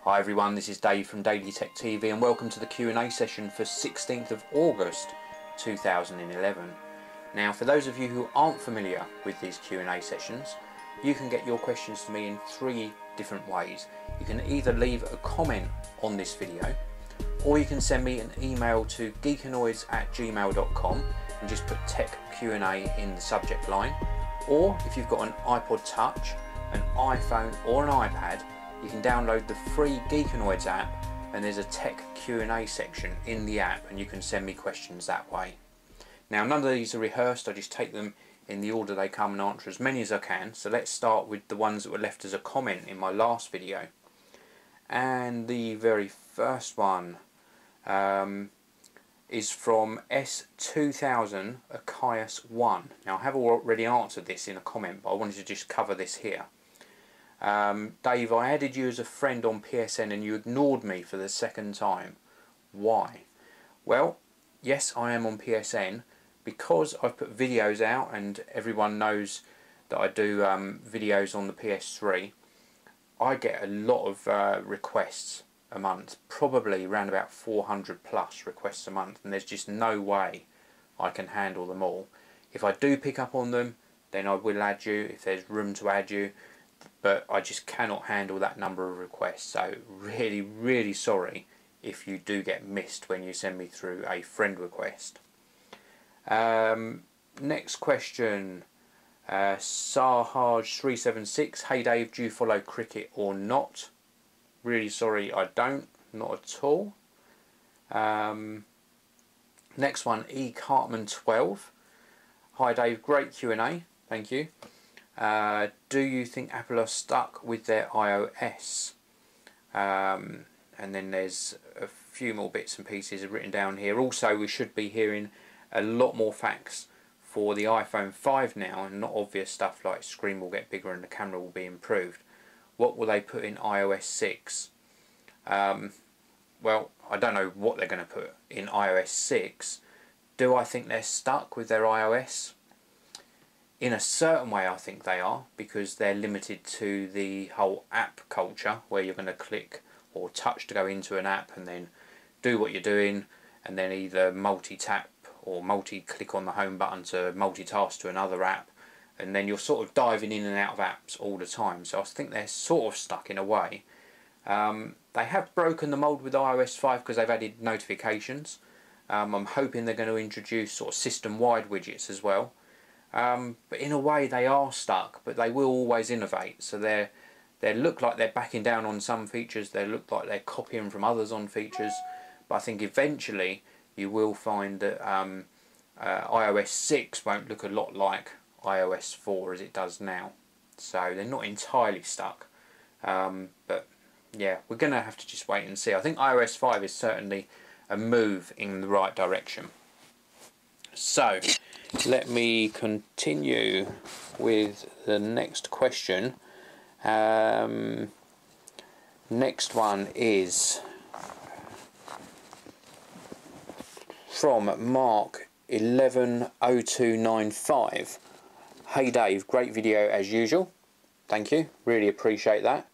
Hi everyone, this is Dave from DailyTechTV and welcome to the Q&A session for 16th of August 2011. Now, for those of you who aren't familiar with these Q&A sessions, you can get your questions to me in three different ways. You can either leave a comment on this video, or you can send me an email to geekanoids@gmail.com and just put Tech Q&A in the subject line. Or if you've got an iPod Touch, an iPhone or an iPad, you can download the free Geekanoids app, and there's a Tech Q&A section in the app and you can send me questions that way. Now, none of these are rehearsed, I just take them in the order they come and answer as many as I can. So let's start with the ones that were left as a comment in my last video. And the very first one is from S2000 Achias1. Now, I have already answered this in a comment, but I wanted to just cover this here. Dave, I added you as a friend on PSN and you ignored me for the second time. Why? Well, yes, I am on PSN because I've put videos out and everyone knows that I do videos on the PS3. I get a lot of requests a month, probably around about 400 plus requests a month, and there's just no way I can handle them all. If I do pick up on them, then I will add you if there's room to add you, but I just cannot handle that number of requests. So really sorry if you do get missed when you send me through a friend request. Next question, Sarhaj376. Hey Dave, do you follow cricket or not? Really sorry, I don't, not at all. Next one, E Cartman12. Hi Dave, great Q&A, thank you. Do you think Apple are stuck with their iOS? And then there's a few more bits and pieces written down here. Also, we should be hearing a lot more facts for the iPhone 5 now, and not obvious stuff like screen will get bigger and the camera will be improved. What will they put in iOS 6? Well, I don't know what they're going to put in iOS 6. Do I think they're stuck with their iOS? In a certain way I think they are, because they're limited to the whole app culture where you're going to click or touch to go into an app and then do what you're doing, and then either multi-tap or multi-click on the home button to multitask to another app, and then you're sort of diving in and out of apps all the time. So I think they're sort of stuck in a way. They have broken the mould with iOS 5 because they've added notifications. I'm hoping they're going to introduce sort of system-wide widgets as well. But in a way they are stuck, but they will always innovate. So they look like they're backing down on some features, they look like they're copying from others on features, but I think eventually you will find that iOS 6 won't look a lot like iOS 4 as it does now. So they're not entirely stuck, but yeah, we're going to have to just wait and see. I think iOS 5 is certainly a move in the right direction. So let me continue with the next question. Next one is from Mark 110295. Hey Dave, great video as usual. Thank you, really appreciate that.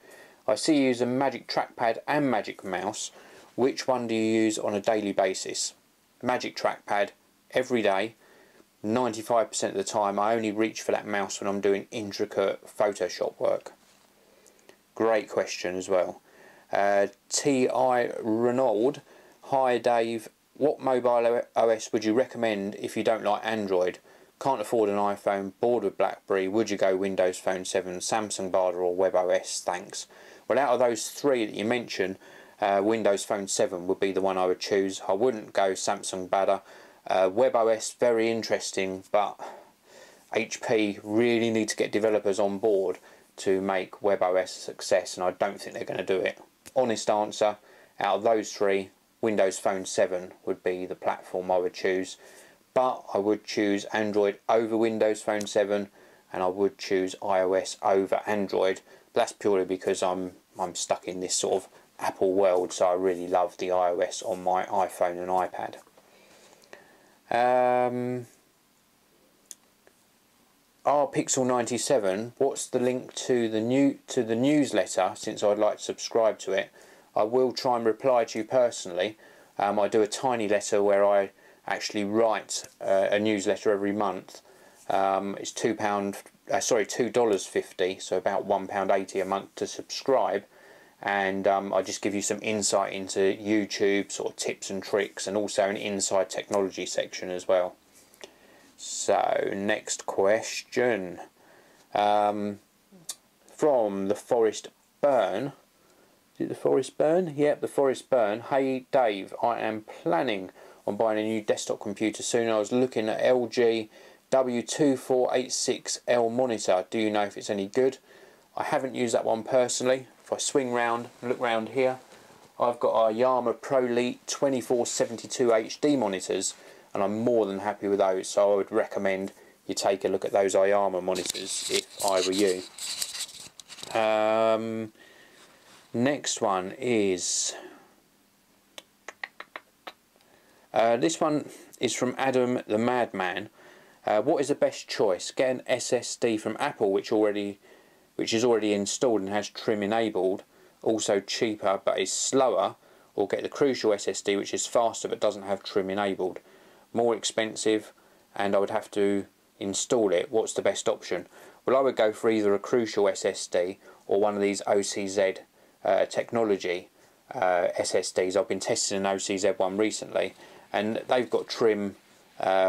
I see you use a Magic Trackpad and Magic Mouse. Which one do you use on a daily basis? Magic Trackpad every day. 95% of the time. I only reach for that mouse when I'm doing intricate Photoshop work. Great question as well. T.I. Renaud. Hi Dave, what mobile OS would you recommend if you don't like Android? Can't afford an iPhone, bored with BlackBerry, would you go Windows Phone 7, Samsung Bada or WebOS? Thanks. Well, out of those three that you mentioned, Windows Phone 7 would be the one I would choose. I wouldn't go Samsung Bada. WebOS, very interesting, but HP really need to get developers on board to make WebOS a success, and I don't think they're going to do it. Honest answer, out of those three, Windows Phone 7 would be the platform I would choose, but I would choose Android over Windows Phone 7, and I would choose iOS over Android. But that's purely because I'm stuck in this sort of Apple world, so I really love the iOS on my iPhone and iPad. Pixel97, what's the link to the newsletter, since I'd like to subscribe to it? I will try and reply to you personally. I do a tiny letter where I actually write a newsletter every month. It's $2.50, so about £1.80 a month to subscribe, and I just give you some insight into YouTube, sort of tips and tricks, and also an inside technology section as well. So next question, from the Forest Burn. Is it the Forest Burn? Yep, the Forest Burn. Hey Dave, I am planning on buying a new desktop computer soon. I was looking at LG W2486L monitor. Do you know if it's any good? I haven't used that one personally. If I swing round and look round here, I've got our Yamaha ProLite 2472 HD monitors, and I'm more than happy with those, so I would recommend you take a look at those Yamaha monitors if I were you. Next one is this one is from Adam the Madman. What is the best choice? Get an SSD from Apple which is already installed and has trim enabled, also cheaper but is slower, or get the Crucial SSD which is faster but doesn't have trim enabled, more expensive and I would have to install it. What's the best option? Well, I would go for either a Crucial SSD or one of these OCZ technology SSDs. I've been testing an OCZ one recently and they've got trim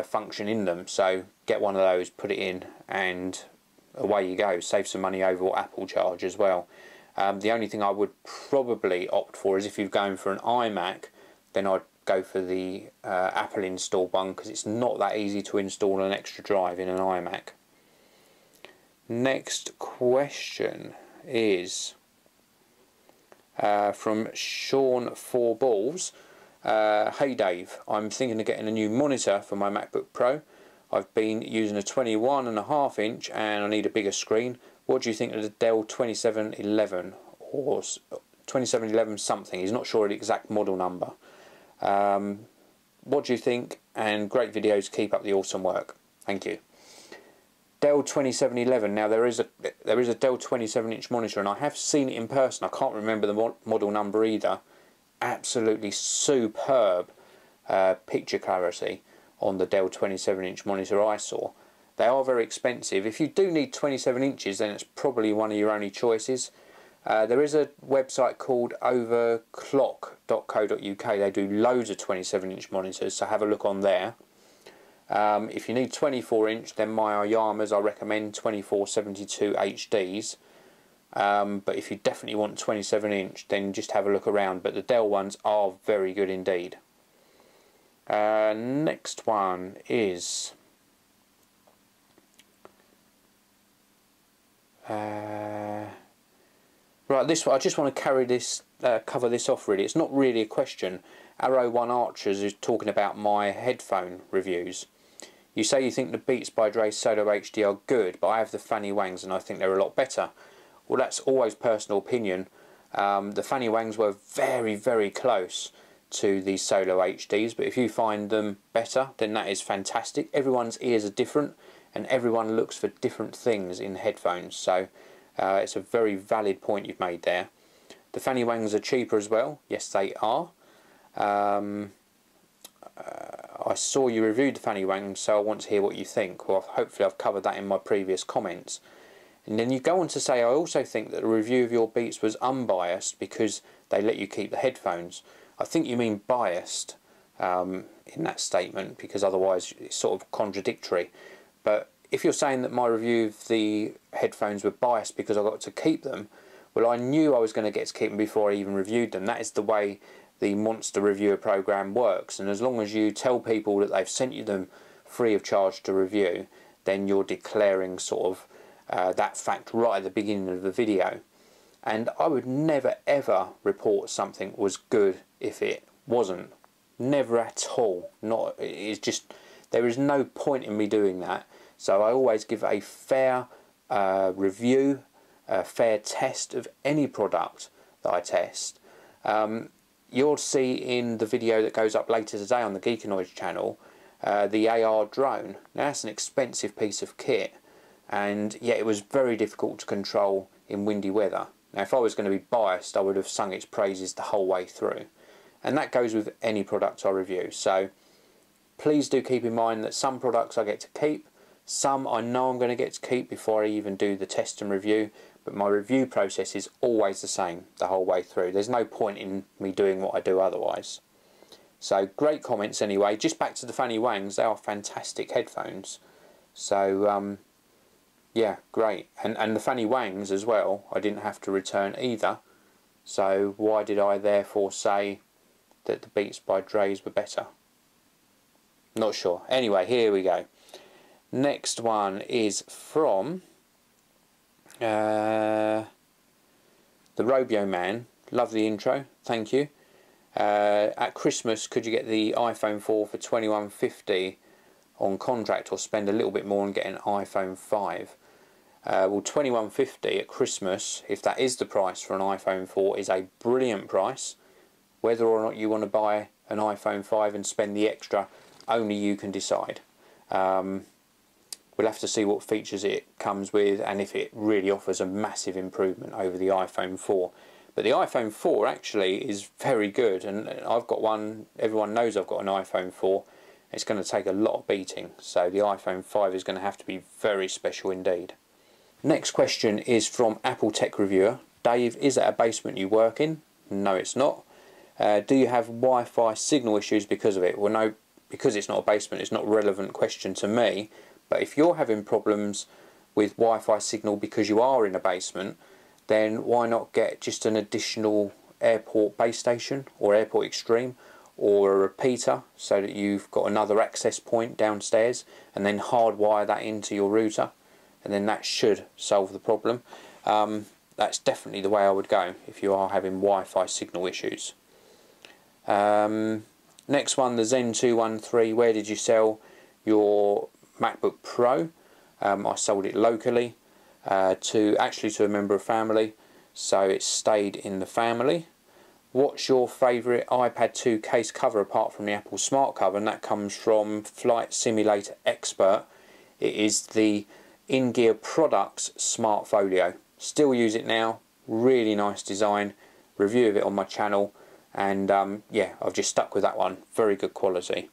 function in them, so get one of those, put it in, and away you go. Save some money over what Apple charge as well. The only thing I would probably opt for is if you're going for an iMac, then I'd go for the Apple installed one, because it's not that easy to install an extra drive in an iMac. Next question is from Sean Four Balls. Hey Dave, I'm thinking of getting a new monitor for my MacBook Pro. I've been using a 21.5 inch and I need a bigger screen. What do you think of the Dell 2711 or 2711 something? He's not sure of the exact model number. What do you think? And great videos, keep up the awesome work. Thank you. Dell 2711. Now there is a Dell 27-inch monitor, and I have seen it in person. I can't remember the model number either. Absolutely superb picture clarity on the Dell 27-inch monitor I saw. They are very expensive. If you do need 27 inches, then it's probably one of your only choices. There is a website called overclock.co.uk. They do loads of 27-inch monitors, so have a look on there. If you need 24-inch, then my Yamaha's I recommend 2472 HDs. But if you definitely want 27-inch, then just have a look around. But the Dell ones are very good indeed. Next one is right. This one I just want to cover this off. Really, it's not really a question. Arrow One Archers is talking about my headphone reviews. You say you think the Beats by Dre Solo HD are good, but I have the Fanny Wangs and I think they're a lot better. Well, that's always personal opinion. The Fanny Wangs were very, very close to the Solo HDs, but if you find them better, then that is fantastic. Everyone's ears are different and everyone looks for different things in headphones, so it's a very valid point you've made there. The Fanny Wangs are cheaper as well. Yes, they are. I saw you reviewed the Fanny Wangs, so I want to hear what you think. Well, hopefully I've covered that in my previous comments. And then you go on to say, I also think that the review of your Beats was unbiased because they let you keep the headphones. I think you mean biased in that statement, because otherwise it's sort of contradictory. But if you're saying that my review of the headphones were biased because I got to keep them, well, I knew I was going to get to keep them before I even reviewed them. That is the way the Monster Reviewer program works, and as long as you tell people that they've sent you them free of charge to review, then you're declaring sort of that fact right at the beginning of the video. And I would never ever report something was good if it wasn't. Never at all. Not. It's just, there is no point in me doing that. So I always give a fair review, a fair test of any product that I test. You'll see in the video that goes up later today on the Geekanoids channel, the AR drone. Now that's an expensive piece of kit, and yet it was very difficult to control in windy weather. Now if I was going to be biased, I would have sung its praises the whole way through. And that goes with any product I review. So please do keep in mind that some products I get to keep, some I know I'm going to get to keep before I even do the test and review, but my review process is always the same the whole way through. There's no point in me doing what I do otherwise. So great comments anyway. Just back to the Fanny Wangs, they are fantastic headphones. So yeah, great. And the Fanny Wangs as well, I didn't have to return either. So why did I therefore say that the Beats by Dre's were better? Not sure. Anyway, here we go. Next one is from the Robio Man. Love the intro, thank you. At Christmas, could you get the iPhone 4 for $21.50 on contract, or spend a little bit more and get an iPhone 5? Well, $21.50 at Christmas, if that is the price for an iPhone 4, is a brilliant price. Whether or not you want to buy an iPhone 5 and spend the extra, only you can decide. We'll have to see what features it comes with and if it really offers a massive improvement over the iPhone 4. But the iPhone 4 actually is very good, and I've got one. Everyone knows I've got an iPhone 4. It's going to take a lot of beating, so the iPhone 5 is going to have to be very special indeed. Next question is from Apple Tech Reviewer. Dave, is it a basement you work in? No, it's not. Do you have Wi-Fi signal issues because of it? Well, no, because it's not a basement, it's not a relevant question to me. But if you're having problems with Wi-Fi signal because you are in a basement, then why not get just an additional airport base station or airport extreme, or a repeater, so that you've got another access point downstairs, and then hardwire that into your router, and then that should solve the problem. That's definitely the way I would go if you are having Wi-Fi signal issues. Next one, the Zen 213. Where did you sell your MacBook Pro? I sold it locally to a member of family, so it stayed in the family. What's your favourite iPad 2 case cover apart from the Apple Smart Cover? And that comes from Flight Simulator Expert. It is the In-Gear Products Smart Folio. Still use it now. Really nice design. Review of it on my channel, and yeah, I've just stuck with that one. Very good quality.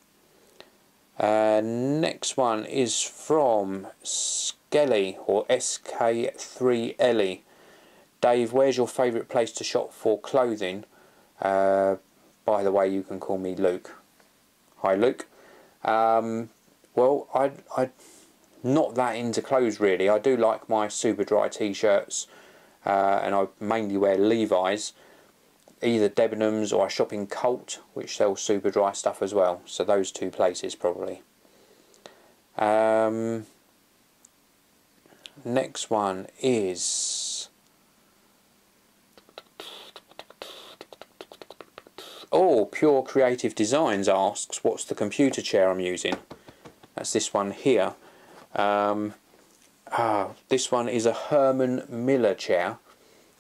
Next one is from Skelly, or SK3Ellie. Dave, where's your favourite place to shop for clothing? By the way, you can call me Luke. Hi, Luke. Well, I'm not that into clothes really. I do like my super dry t-shirts, and I mainly wear Levi's, either Debenhams, or I shop in Colt, which sells super dry stuff as well. So those two places probably. Next one is, oh, Pure Creative Designs asks, what's the computer chair I'm using? That's this one here. This one is a Herman Miller chair.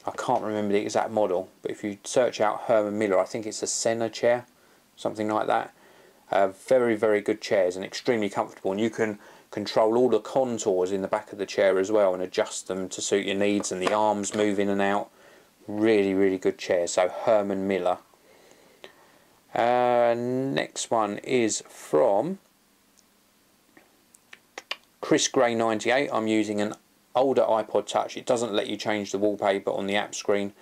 I can't remember the exact model, but if you search out Herman Miller, I think it's a Senna chair, something like that. Very, very good chairs and extremely comfortable, and you can control all the contours in the back of the chair as well and adjust them to suit your needs, and the arms move in and out. Really, really good chair. So Herman Miller. Next one is from Chris Gray 98. I'm using an older iPod Touch. It doesn't let you change the wallpaper on the app screen.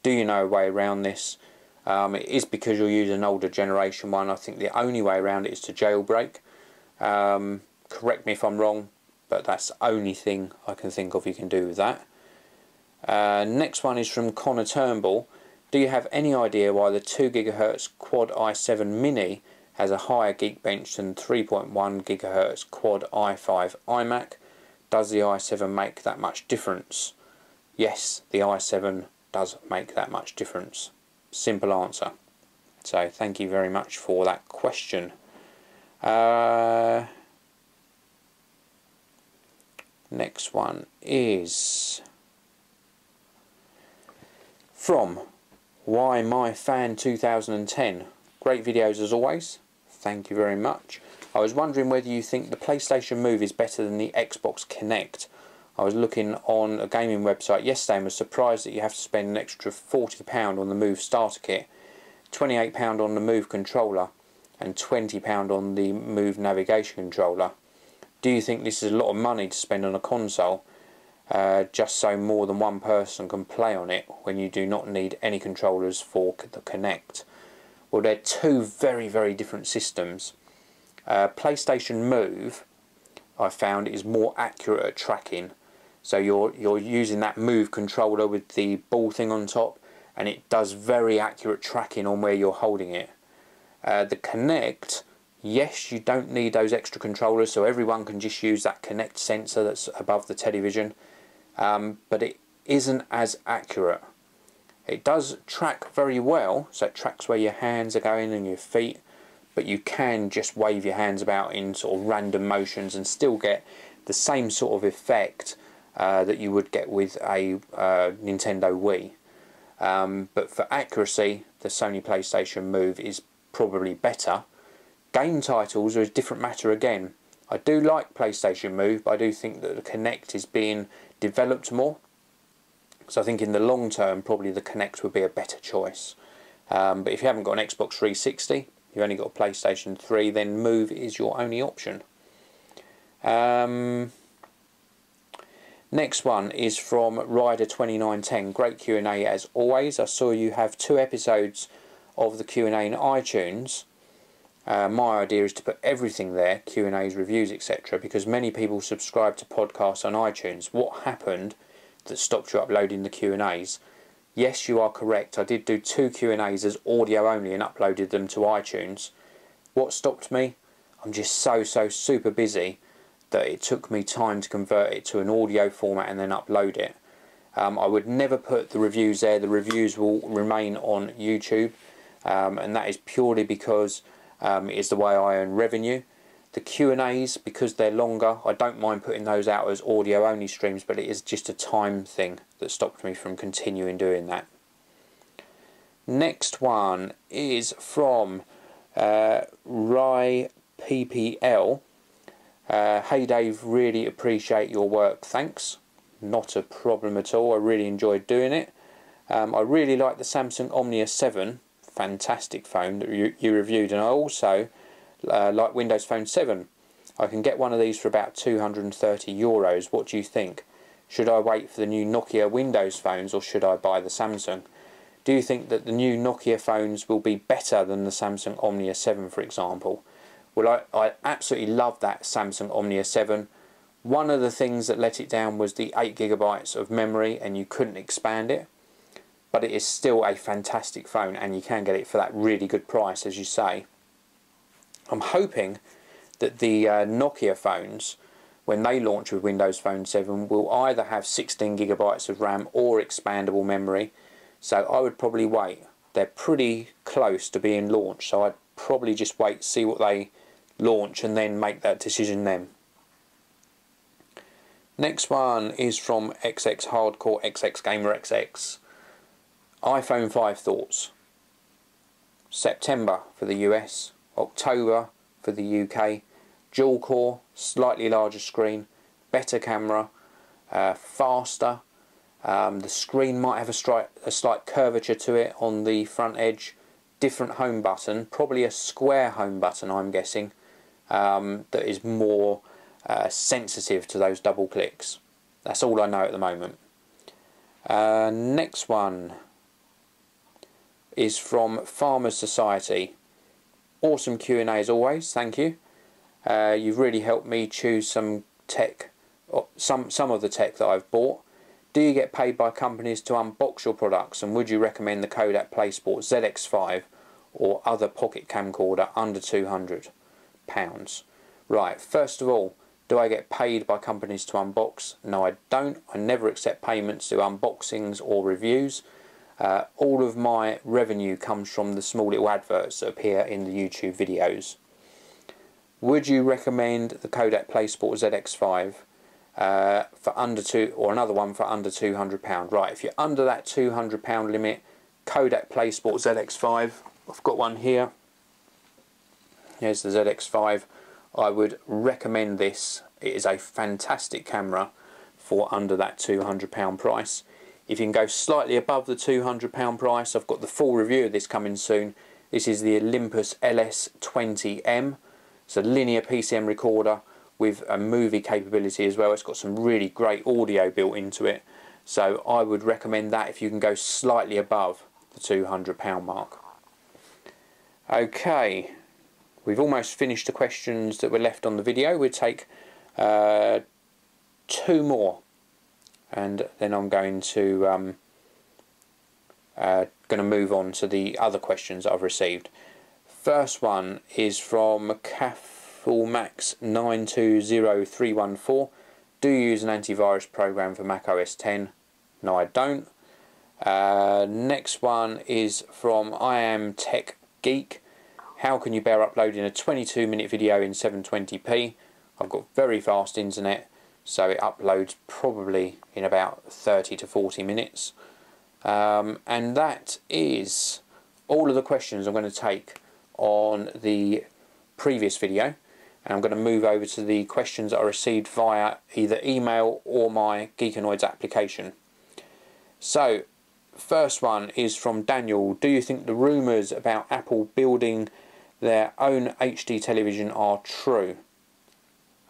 Do you know a way around this? It is because you're using an older generation one. I think the only way around it is to jailbreak. Correct me if I'm wrong, but that's the only thing I can think of you can do with that. Next one is from Connor Turnbull. Do you have any idea why the 2 GHz Quad i7 Mini has a higher Geekbench than 3.1 GHz Quad i5 iMac? Does the i7 make that much difference? Yes, the i7 does make that much difference. Simple answer. So thank you very much for that question. Next one is from Why My Fan 2010. Great videos as always. Thank you very much. I was wondering whether you think the PlayStation Move is better than the Xbox Kinect. I was looking on a gaming website yesterday and was surprised that you have to spend an extra £40 on the Move starter kit, £28 on the Move controller and £20 on the Move navigation controller. Do you think this is a lot of money to spend on a console just so more than one person can play on it when you do not need any controllers for the Kinect? Well, they're two very, very different systems. PlayStation Move, I found, is more accurate at tracking. So you're using that Move controller with the ball thing on top, and it does very accurate tracking on where you're holding it. The Kinect, yes, you don't need those extra controllers, so everyone can just use that Kinect sensor that's above the television, but it isn't as accurate. It does track very well, so it tracks where your hands are going and your feet, but you can just wave your hands about in sort of random motions and still get the same sort of effect that you would get with a Nintendo Wii. But for accuracy, the Sony PlayStation Move is probably better. Game titles are a different matter again. I do like PlayStation Move, but I do think that the Kinect is being developed more. So I think in the long term, probably the Kinect would be a better choice. But if you haven't got an Xbox 360, you've only got a PlayStation 3, then Move is your only option. Next one is from Ryder2910. Great Q&A as always. I saw you have 2 episodes of the Q&A in iTunes. My idea is to put everything there, Q&As, reviews, etc., because many people subscribe to podcasts on iTunes. What happened that stopped you uploading the Q&As? Yes, you are correct. I did do 2 Q&As as audio only and uploaded them to iTunes. What stopped me? I'm just so super busy that it took me time to convert it to an audio format and then upload it. I would never put the reviews there. The reviews will remain on YouTube, and that is purely because it is the way I earn revenue. The Q&As, because they're longer, I don't mind putting those out as audio only streams, but it is just a time thing that stopped me from continuing doing that. Next one is from Rai PPL. Hey Dave, really appreciate your work, thanks. Not a problem at all, I really enjoyed doing it. I really like the Samsung Omnia 7, fantastic phone that you reviewed, and I also like Windows Phone 7. I can get one of these for about €230. What do you think? Should I wait for the new Nokia Windows phones or should I buy the Samsung? Do you think that the new Nokia phones will be better than the Samsung Omnia 7, for example? Well, I absolutely love that Samsung Omnia 7. One of the things that let it down was the 8GB of memory and you couldn't expand it. But it is still a fantastic phone and you can get it for that really good price, as you say. I'm hoping that the Nokia phones, when they launch with Windows Phone 7, will either have 16GB of RAM or expandable memory. So I would probably wait. They're pretty close to being launched, so I'd probably just wait, see what they launch and then make that decision then. Next one is from XX Hardcore XX Gamer XX. iPhone 5 thoughts. September for the US, October for the UK. Dual core, slightly larger screen, better camera, faster. The screen might have a slight curvature to it on the front edge. Different home button, probably a square home button I'm guessing, that is more sensitive to those double clicks. That's all I know at the moment. Next one is from Farmers Society. Awesome Q&A as always, thank you. You've really helped me choose some tech, some of the tech that I've bought. Do you get paid by companies to unbox your products, and would you recommend the Kodak PlaySport ZX5 or other pocket camcorder under £200? Right, first of all, do I get paid by companies to unbox? No, I don't. I never accept payments to unboxings or reviews. All of my revenue comes from the small little adverts that appear in the YouTube videos. Would you recommend the Kodak PlaySport ZX5 for under or another one for under £200? Right, if you're under that £200 limit, Kodak PlaySport ZX5, I've got one here. Here's the ZX5. I would recommend this. It is a fantastic camera, for under that £200 price. If you can go slightly above the £200 price, I've got the full review of this coming soon. This is the Olympus LS20M. It's a linear PCM recorder with a movie capability as well. It's got some really great audio built into it. So I would recommend that if you can go slightly above the £200 mark. Okay, we've almost finished the questions that were left on the video. We'll take 2 more, and then I'm going to move on to the other questions I've received. First one is from CaffleMax920314. Do you use an antivirus program for Mac OS X? No, I don't. Next one is from I Am Tech Geek. How can you bear uploading a 22-minute video in 720p? I've got very fast internet, so it uploads probably in about 30 to 40 minutes. And that is all of the questions I'm going to take on the previous video. And I'm going to move over to the questions that I received via either email or my Geekanoids application. So, first one is from Daniel. Do you think the rumours about Apple building their own HD television are true?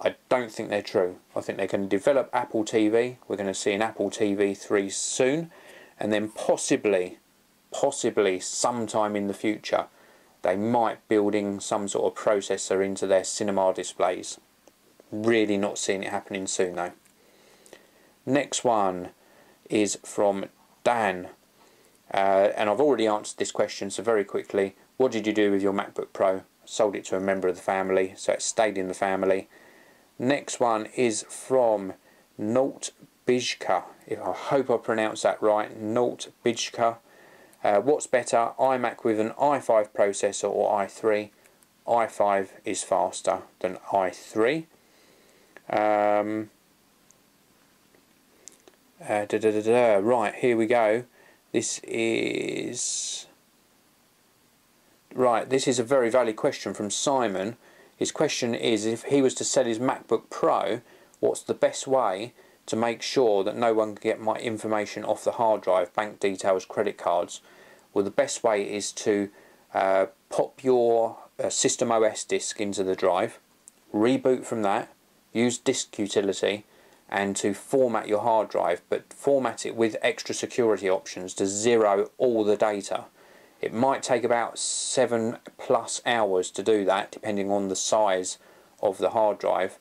I don't think they're true. I think they're going to develop Apple TV. We're going to see an Apple TV 3 soon, and then possibly sometime in the future they might build in some sort of processor into their cinema displays. Really not seeing it happening soon though. Next one is from Dan, and I've already answered this question, so very quickly. What did you do with your MacBook Pro? Sold it to a member of the family, so it stayed in the family. Next one is from Nolt Bijka. I hope I pronounced that right. Nolt Bijka. What's better, iMac with an i5 processor or i3? i5 is faster than i3. Right, here we go. This is a very valid question from Simon. His question is, if he was to sell his MacBook Pro, what's the best way to make sure that no one can get my information off the hard drive, bank details, credit cards? Well, the best way is to pop your System OS disk into the drive, reboot from that, use disk utility, and to format your hard drive, but format it with extra security options to zero all the data. It might take about 7+ hours to do that, depending on the size of the hard drive.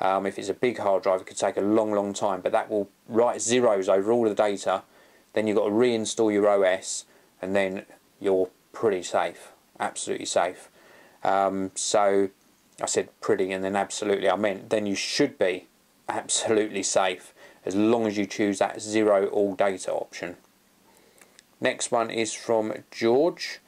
If it's a big hard drive, it could take a long time, but that will write zeros over all the data. Then you've got to reinstall your OS, and then you're pretty safe, absolutely safe. So I said pretty, and then absolutely I meant then you should be absolutely safe, as long as you choose that zero all data option. Next one is from George.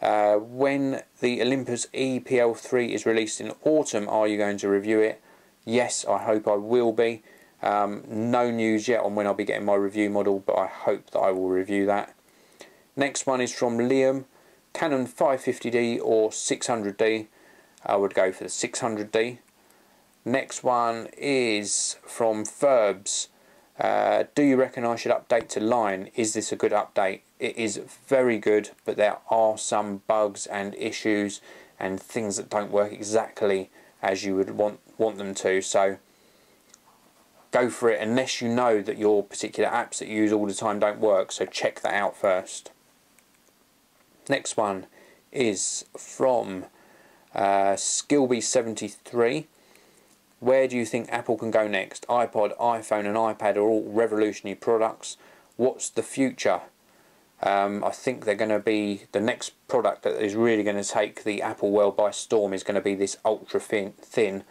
When the Olympus EPL3 is released in autumn, are you going to review it? Yes, I hope I will be. No news yet on when I'll be getting my review model, but I hope that I will review that. Next one is from Liam. Canon 550D or 600D? I would go for the 600D. Next one is from Ferbs. Do you reckon I should update to Line? Is this a good update? It is very good, but there are some bugs and issues and things that don't work exactly as you would want them to. So go for it, unless you know that your particular apps that you use all the time don't work. So check that out first. Next one is from Skilby73. Where do you think Apple can go next? iPod, iPhone and iPad are all revolutionary products. What's the future? I think they're going to be, the next product that is really going to take the Apple world by storm is going to be this ultra thin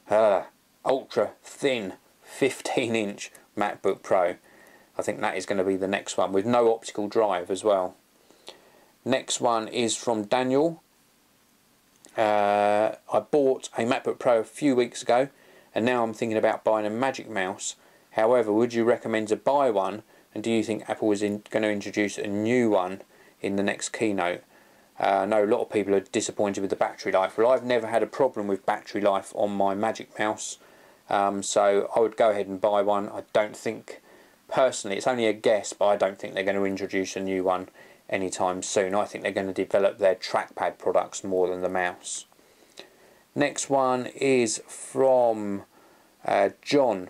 15-inch MacBook Pro. I think that is going to be the next one, with no optical drive as well. Next one is from Daniel. I bought a MacBook Pro a few weeks ago, and now I'm thinking about buying a Magic Mouse. However, would you recommend to buy one, and do you think Apple is going to introduce a new one in the next keynote? I know a lot of people are disappointed with the battery life. Well, I've never had a problem with battery life on my Magic Mouse. So I would go ahead and buy one. I don't think, personally, it's only a guess, but I don't think they're going to introduce a new one anytime soon. I think they're going to develop their trackpad products more than the mouse. Next one is from John.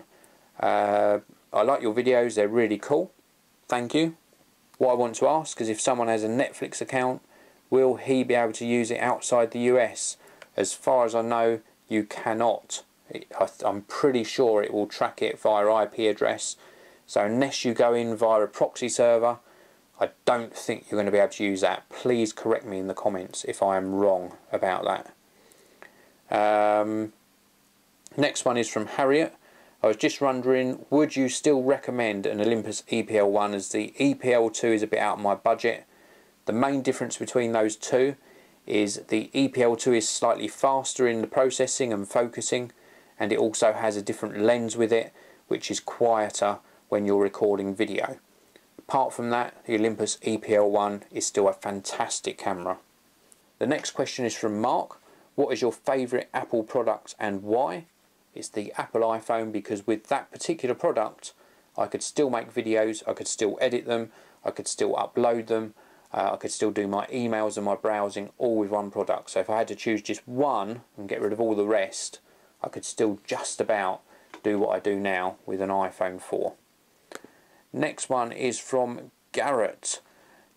I like your videos, they're really cool. Thank you. What I want to ask is if someone has a Netflix account, will he be able to use it outside the US? As far as I know, you cannot. I'm pretty sure it will track it via IP address. So unless you go in via a proxy server, I don't think you're going to be able to use that. Please correct me in the comments if I am wrong about that. Next one is from Harriet. I was just wondering, would you still recommend an Olympus EPL1 as the EPL2 is a bit out of my budget? The main difference between those two is the EPL2 is slightly faster in the processing and focusing, and it also has a different lens with it, which is quieter when you're recording video. Apart from that, the Olympus EPL1 is still a fantastic camera. The next question is from Mark. What is your favourite Apple product and why? It's the Apple iPhone, because with that particular product I could still make videos, I could still edit them, I could still upload them, I could still do my emails and my browsing all with one product. So if I had to choose just one and get rid of all the rest, I could still just about do what I do now with an iPhone 4. Next one is from Garrett.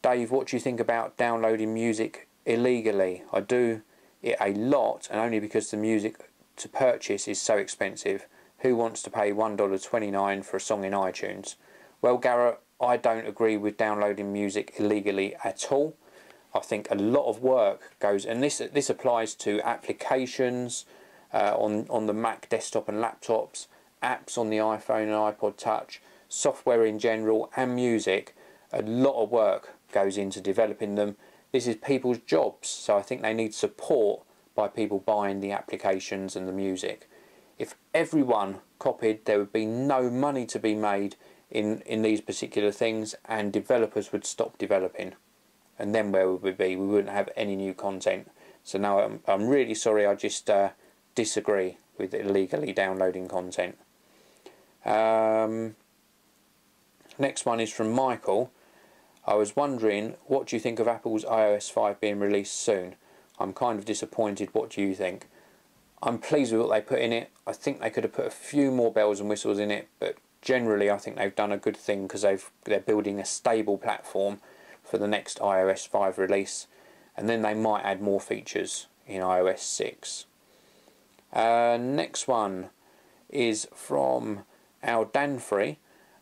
Dave, what do you think about downloading music illegally? I do it a lot, and only because the music to purchase is so expensive. Who wants to pay $1.29 for a song in iTunes? Well, Garrett, I don't agree with downloading music illegally at all. I think a lot of work goes, and this applies to applications on the Mac desktop and laptops, apps on the iPhone and iPod Touch, software in general, and music. A lot of work goes into developing them. This is people's jobs, so I think they need support by people buying the applications and the music. If everyone copied, there would be no money to be made in these particular things, and developers would stop developing. And then where would we be? We wouldn't have any new content. So no, I'm really sorry, I just disagree with illegally downloading content. Next one is from Michael. I was wondering, what do you think of Apple's iOS 5 being released soon? I'm kind of disappointed. What do you think? I'm pleased with what they put in it. I think they could have put a few more bells and whistles in it, but generally I think they've done a good thing, because they're building a stable platform for the next iOS 5 release, and then they might add more features in iOS 6. Next one is from Al Danfrey.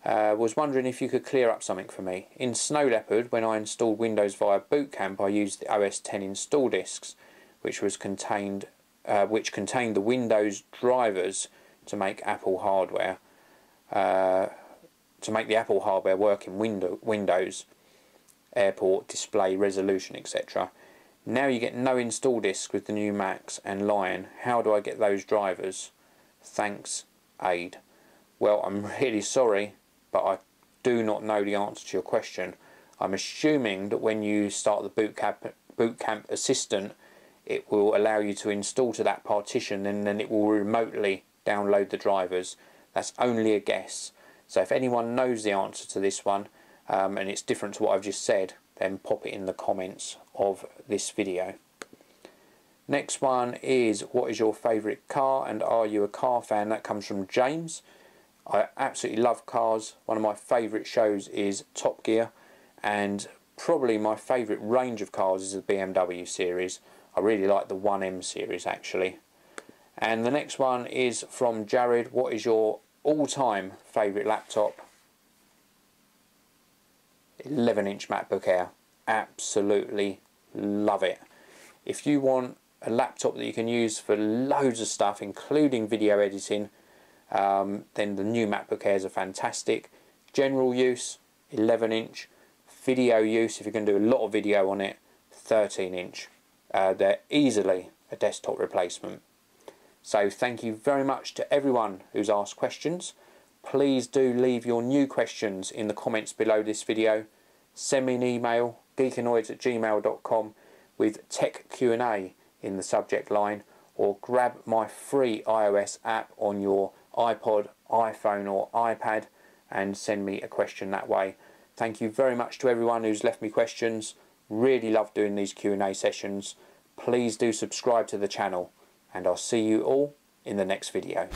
Was wondering if you could clear up something for me. In Snow Leopard, when I installed Windows via Boot Camp, I used the OS X install disks, which contained the Windows drivers to make Apple hardware, to make the Apple hardware work in Windows, airport, display, resolution, etc. Now you get no install discs with the new Macs and Lion. How do I get those drivers? Thanks, Aid. Well, I'm really sorry, but I do not know the answer to your question. I'm assuming that when you start the Boot Camp Assistant, it will allow you to install to that partition, and then it will remotely download the drivers. That's only a guess. So if anyone knows the answer to this one, and it's different to what I've just said, then pop it in the comments of this video. Next one is, what is your favourite car and are you a car fan? That comes from James. I absolutely love cars. One of my favourite shows is Top Gear, and probably my favourite range of cars is the BMW series. I really like the 1M series actually. And the next one is from Jared. What is your all-time favourite laptop? 11-inch MacBook Air. Absolutely love it. If you want a laptop that you can use for loads of stuff, including video editing, then the new MacBook Airs are fantastic. General use, 11-inch. Video use, if you can do a lot of video on it, 13-inch. They're easily a desktop replacement. So thank you very much to everyone who's asked questions. Please do leave your new questions in the comments below this video. Send me an email, geekanoids@gmail.com, with Tech Q&A in the subject line, or grab my free iOS app on your iPod, iPhone or iPad and send me a question that way. Thank you very much to everyone who's left me questions. Really love doing these Q&A sessions. Please do subscribe to the channel and I'll see you all in the next video.